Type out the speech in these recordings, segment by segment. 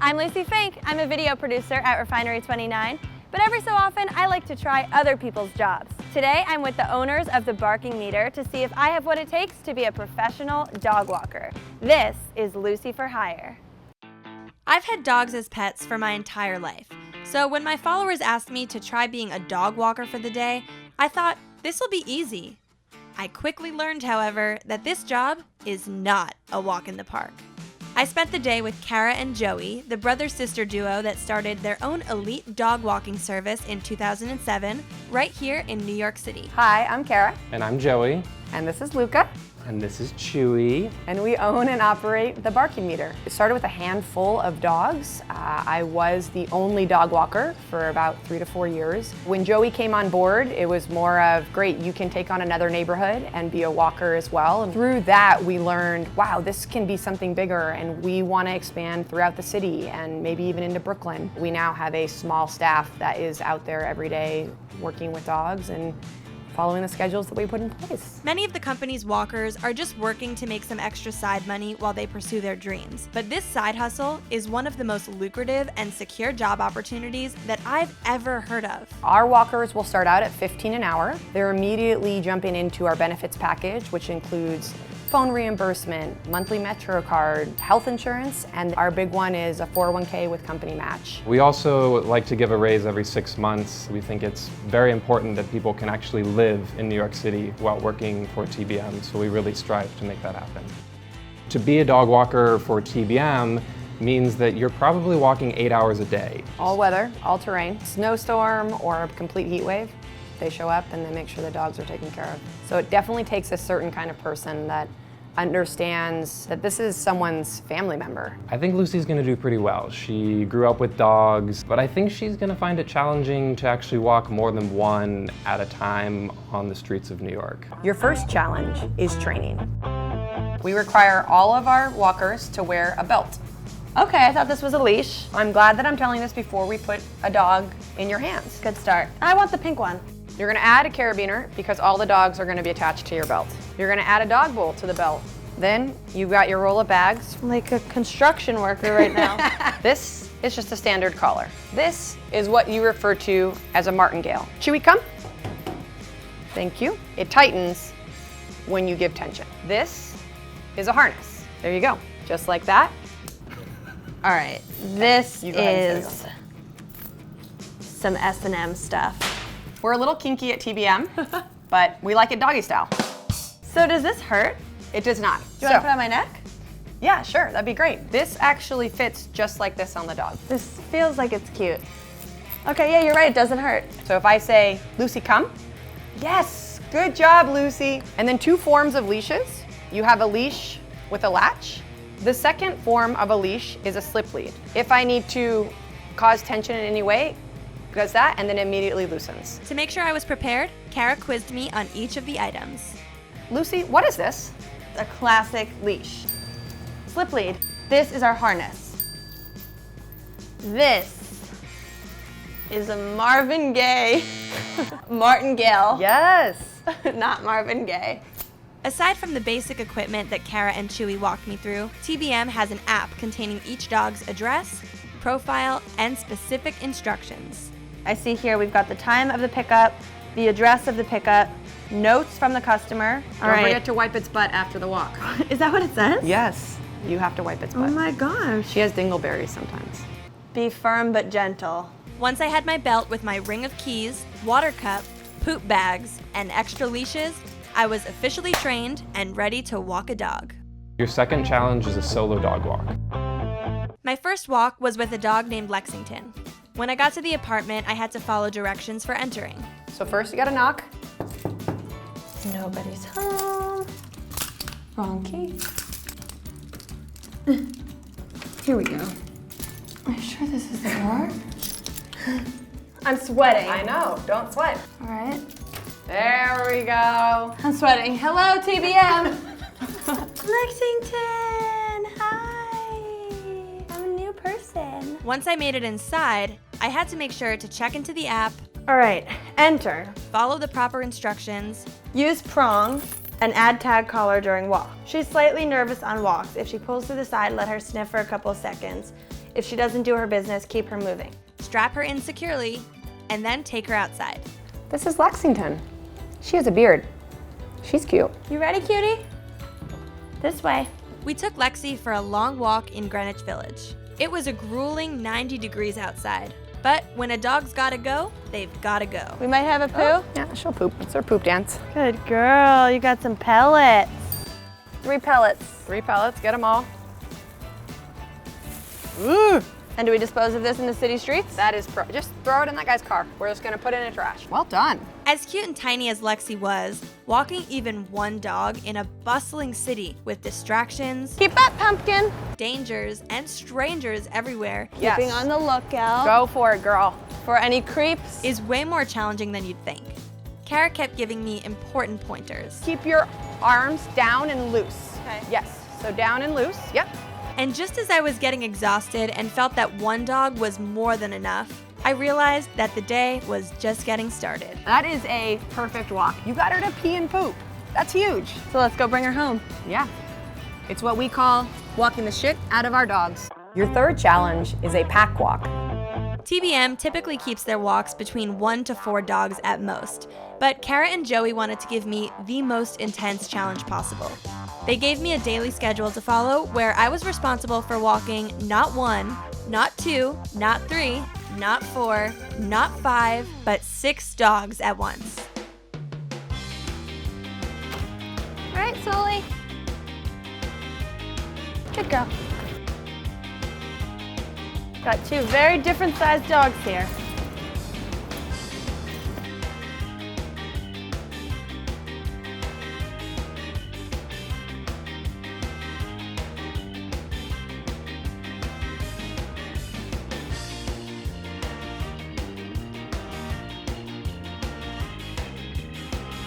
I'm Lucie Fink. I'm a video producer at Refinery29, but every so often I like to try other people's jobs. Today I'm with the owners of the Barking Meter to see if I have what it takes to be a professional dog walker. This is Lucie For Hire. I've had dogs as pets for my entire life, so when my followers asked me to try being a dog walker for the day, I thought this will be easy. I quickly learned, however, that this job is not a walk in the park. I spent the day with Kara and Joey, the brother-sister duo that started their own elite dog walking service in 2007, right here in New York City. Hi, I'm Kara. And I'm Joey. And this is Luca. And this is Chewy. And we own and operate the Barking Meter. It started with a handful of dogs. I was the only dog walker for about 3 to 4 years. When Joey came on board, it was more of, great, you can take on another neighborhood and be a walker as well. And through that, we learned, wow, this can be something bigger, and we want to expand throughout the city and maybe even into Brooklyn. We now have a small staff that is out there every day working with dogs and following the schedules that we put in place. Many of the company's walkers are just working to make some extra side money while they pursue their dreams. But this side hustle is one of the most lucrative and secure job opportunities that I've ever heard of. Our walkers will start out at $15 an hour. They're immediately jumping into our benefits package, which includes phone reimbursement, monthly Metro card, health insurance, and our big one is a 401k with company match. We also like to give a raise every 6 months. We think it's very important that people can actually live in New York City while working for TBM, so we really strive to make that happen. To be a dog walker for TBM means that you're probably walking 8 hours a day. All weather, all terrain, snowstorm or a complete heat wave. They show up and they make sure the dogs are taken care of. So it definitely takes a certain kind of person that understands that this is someone's family member. I think Lucie's gonna do pretty well. She grew up with dogs, but I think she's gonna find it challenging to actually walk more than one at a time on the streets of New York. Your first challenge is training. We require all of our walkers to wear a belt. Okay, I thought this was a leash. I'm glad that I'm telling this before we put a dog in your hands. Good start. I want the pink one. You're gonna add a carabiner because all the dogs are gonna be attached to your belt. You're gonna add a dog bowl to the belt. Then you've got your roll of bags. Like a construction worker right now. This is just a standard collar. This is what you refer to as a martingale. Chewy, come. Thank you. It tightens when you give tension. This is a harness. There you go, just like that. All right, this is some S&M stuff. We're a little kinky at TBM, but we like it doggy style. So does this hurt? It does not. Do you want to put it on my neck? Yeah, sure, that'd be great. This actually fits just like this on the dog. This feels like it's cute. Okay, yeah, you're right, it doesn't hurt. So if I say, Lucie, come. Yes, good job, Lucie. And then 2 forms of leashes. You have a leash with a latch. The second form of a leash is a slip lead. If I need to cause tension in any way, it does that and then immediately loosens. To make sure I was prepared, Kara quizzed me on each of the items. Lucie, what is this? A classic leash. Slip lead. This is our harness. This is a Marvin Gaye martingale. Yes. Not Marvin Gaye. Aside from the basic equipment that Kara and Chewy walked me through, TBM has an app containing each dog's address, profile, and specific instructions. I see here we've got the time of the pickup, the address of the pickup, notes from the customer. Don't forget to wipe its butt after the walk. Is that what it says? Yes, you have to wipe its butt. Oh my gosh. She has dingleberries sometimes. Be firm but gentle. Once I had my belt with my ring of keys, water cup, poop bags, and extra leashes, I was officially trained and ready to walk a dog. Your second challenge is a solo dog walk. My first walk was with a dog named Lexington. When I got to the apartment, I had to follow directions for entering. So first you gotta knock. Nobody's home. Wrong key. Here we go. Are you sure this is the door? I'm sweating. I know, don't sweat. All right. There we go. I'm sweating. Hello, TBM. Lexington, hi. I'm a new person. Once I made it inside, I had to make sure to check into the app. All right, enter. Follow the proper instructions. Use prong and add tag collar during walk. She's slightly nervous on walks. If she pulls to the side, let her sniff for a couple of seconds. If she doesn't do her business, keep her moving. Strap her in securely, and then take her outside. This is Lexington. She has a beard. She's cute. You ready, cutie? This way. We took Lexi for a long walk in Greenwich Village. It was a grueling 90 degrees outside, but when a dog's gotta go, they've gotta go. We might have a poo? Oh, yeah, she'll poop. It's her poop dance. Good girl, you got some pellets. 3 pellets. 3 pellets, get them all. And do we dispose of this in the city streets? That is, just throw it in that guy's car. We're just gonna put it in the trash. Well done. As cute and tiny as Lexi was, walking even one dog in a bustling city with distractions, keep up, pumpkin, dangers, and strangers everywhere, Yes. keeping on the lookout Go for it, girl. for any creeps, is way more challenging than you'd think. Kara kept giving me important pointers. Keep your arms down and loose. Okay. Yes, so down and loose, yep. And just as I was getting exhausted and felt that one dog was more than enough, I realized that the day was just getting started. That is a perfect walk. You got her to pee and poop. That's huge. So let's go bring her home. Yeah. It's what we call walking the shit out of our dogs. Your third challenge is a pack walk. TBM typically keeps their walks between 1 to 4 dogs at most, but Kara and Joey wanted to give me the most intense challenge possible. They gave me a daily schedule to follow where I was responsible for walking not 1, not 2, not 3, not 4, not 5, but 6 dogs at once. All right, Sully. Good girl. Got 2 very different sized dogs here.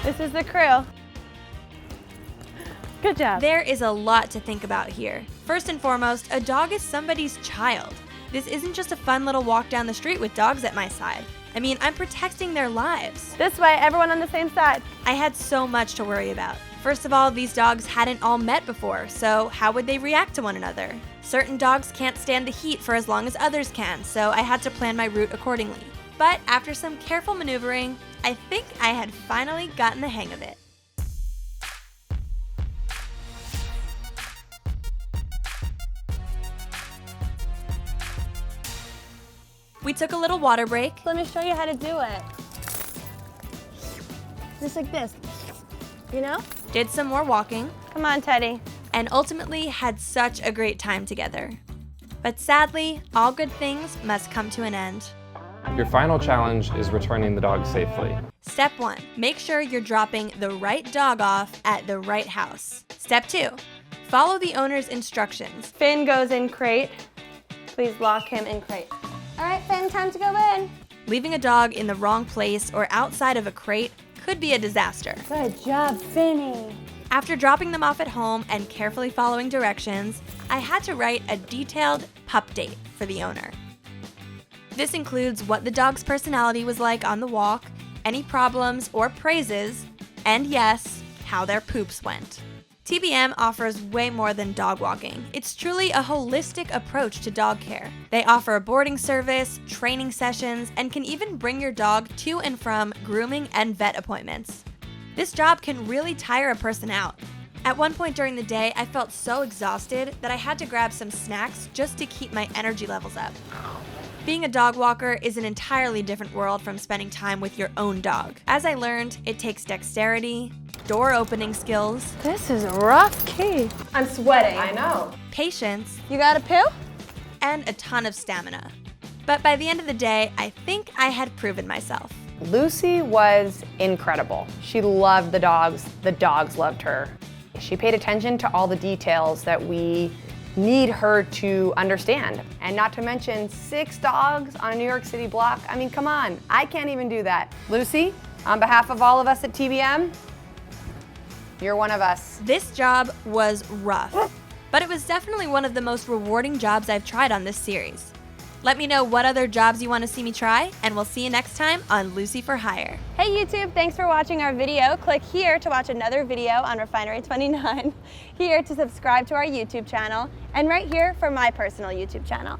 This is the crew. Good job. There is a lot to think about here. First and foremost, a dog is somebody's child. This isn't just a fun little walk down the street with dogs at my side. I mean, I'm protecting their lives. This way, everyone on the same side. I had so much to worry about. First of all, these dogs hadn't all met before, so how would they react to one another? Certain dogs can't stand the heat for as long as others can, so I had to plan my route accordingly. But after some careful maneuvering, I think I had finally gotten the hang of it. We took a little water break. Let me show you how to do it. Just like this, you know? Did some more walking. Come on, Teddy. And ultimately had such a great time together. But sadly, all good things must come to an end. Your final challenge is returning the dog safely. Step 1, make sure you're dropping the right dog off at the right house. Step 2, follow the owner's instructions. Finn goes in crate. Please lock him in crate. All right, Finn, time to go in. Leaving a dog in the wrong place or outside of a crate could be a disaster. Good job, Finny. After dropping them off at home and carefully following directions, I had to write a detailed pup date for the owner. This includes what the dog's personality was like on the walk, any problems or praises, and yes, how their poops went. TBM offers way more than dog walking. It's truly a holistic approach to dog care. They offer a boarding service, training sessions, and can even bring your dog to and from grooming and vet appointments. This job can really tire a person out. At one point during the day, I felt so exhausted that I had to grab some snacks just to keep my energy levels up. Being a dog walker is an entirely different world from spending time with your own dog. As I learned, it takes dexterity, door opening skills. This is a rough key. I'm sweating. I know. Patience. You got a poo? And a ton of stamina. But by the end of the day, I think I had proven myself. Lucie was incredible. She loved the dogs loved her. She paid attention to all the details that we need her to understand. And not to mention 6 dogs on a New York City block. I mean, come on, I can't even do that. Lucie, on behalf of all of us at TBM, you're one of us. This job was rough, but it was definitely one of the most rewarding jobs I've tried on this series. Let me know what other jobs you want to see me try, and we'll see you next time on Lucie For Hire. Hey YouTube, thanks for watching our video. Click here to watch another video on Refinery29, here to subscribe to our YouTube channel, and right here for my personal YouTube channel.